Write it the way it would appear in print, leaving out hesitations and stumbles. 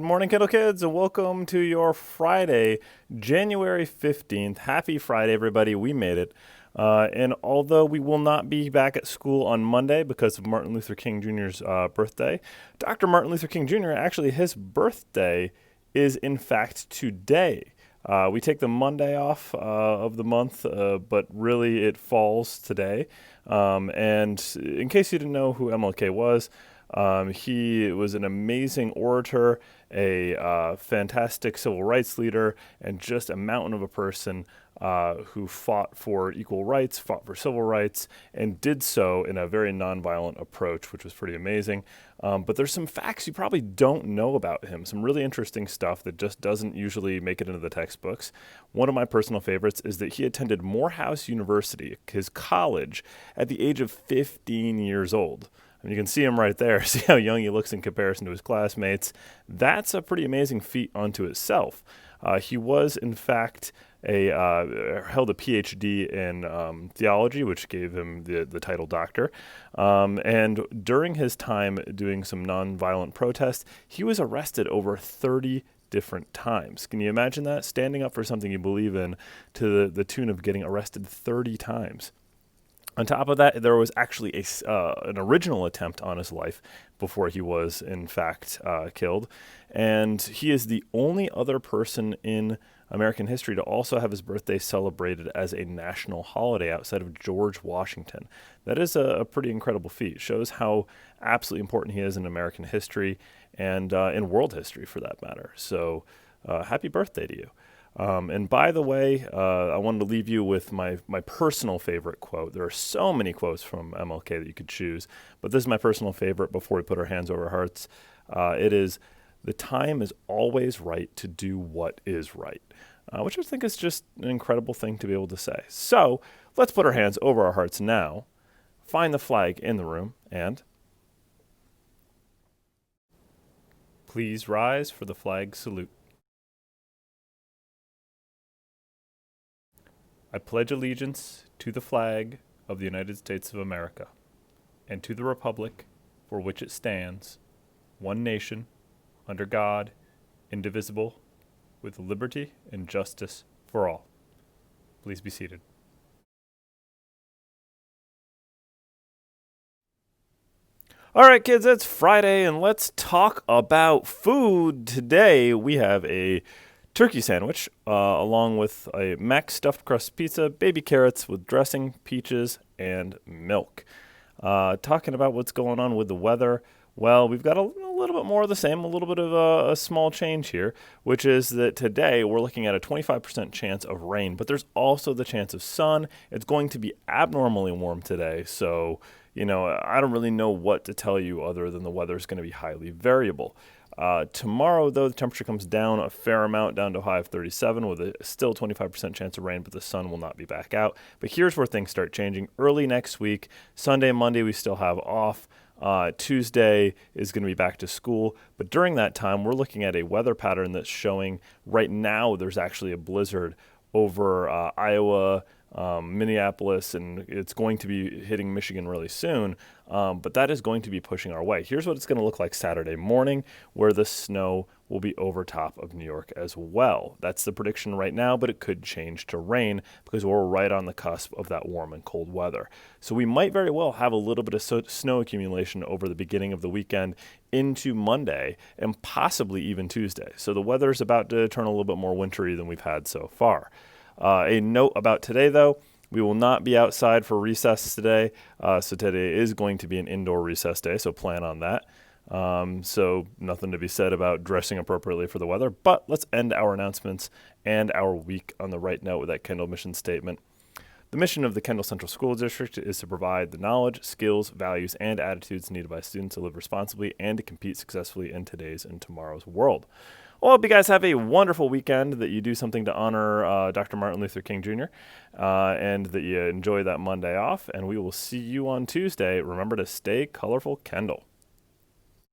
Good morning, Kindle Kids, and welcome to your Friday, January 15th. Happy Friday, everybody. We made it. And although we will not be back at school on Monday because of Martin Luther King Jr.'s birthday, Dr. Martin Luther King Jr., actually, his birthday is, in fact, today. We take the Monday off of the month, but really it falls today. And in case you didn't know who MLK was, he was an amazing orator, a fantastic civil rights leader, and just a mountain of a person who fought for equal rights, fought for civil rights, and did so in a very nonviolent approach, which was pretty amazing. But there's some facts you probably don't know about him, some really interesting stuff that just doesn't usually make it into the textbooks. One of my personal favorites is that he attended Morehouse University, his college, at the age of 15 years old. I mean, you can see him right there. See how young he looks in comparison to his classmates. That's a pretty amazing feat unto itself. He was, in fact, held a PhD in theology, which gave him the title doctor. And during his time doing some nonviolent protest, he was arrested over 30 different times. Can you imagine that? Standing up for something you believe in to the tune of getting arrested 30 times. On top of that, there was actually an original attempt on his life before he was, in fact, killed. And he is the only other person in American history to also have his birthday celebrated as a national holiday outside of George Washington. That is a pretty incredible feat. It shows how absolutely important he is in American history and in world history, for that matter. So happy birthday to you. And by the way, I wanted to leave you with my personal favorite quote. There are so many quotes from MLK that you could choose, but this is my personal favorite before we put our hands over our hearts. It is, "The time is always right to do what is right," which I think is just an incredible thing to be able to say. So let's put our hands over our hearts now, find the flag in the room, and please rise for the flag salute. I pledge allegiance to the flag of the United States of America and to the republic for which it stands, one nation, under God, indivisible, with liberty and justice for all. Please be seated. All right, kids, it's Friday, and let's talk about food. Today, we have a turkey sandwich, along with a Mac stuffed crust pizza, baby carrots with dressing, peaches, and milk. Talking about what's going on with the weather, well, we've got a little bit more of the same, a little bit of a small change here, which is that today we're looking at a 25% chance of rain, but there's also the chance of sun. It's going to be abnormally warm today, so, I don't really know what to tell you other than the weather is going to be highly variable. Tomorrow, though, the temperature comes down a fair amount, down to a high of 37, with a still 25% chance of rain, but the sun will not be back out. But here's where things start changing. Early next week, Sunday and Monday, we still have off. Tuesday is going to be back to school. But during that time, we're looking at a weather pattern that's showing right now there's actually a blizzard over Iowa, Minneapolis, and it's going to be hitting Michigan really soon, but that is going to be pushing our way. Here's what it's going to look like Saturday morning, where the snow will be over top of New York as well. That's the prediction right now, but it could change to rain because we're right on the cusp of that warm and cold weather. So we might very well have a little bit of snow accumulation over the beginning of the weekend into Monday and possibly even Tuesday. So the weather is about to turn a little bit more wintry than we've had so far. A note about today, though, we will not be outside for recess today. So today is going to be an indoor recess day, so plan on that. So nothing to be said about dressing appropriately for the weather. But let's end our announcements and our week on the right note with that Kendall mission statement. The mission of the Kendall Central School District is to provide the knowledge, skills, values, and attitudes needed by students to live responsibly and to compete successfully in today's and tomorrow's world. Well, I hope you guys have a wonderful weekend, that you do something to honor Dr. Martin Luther King Jr., and that you enjoy that Monday off. And we will see you on Tuesday. Remember to stay colorful, Kendall.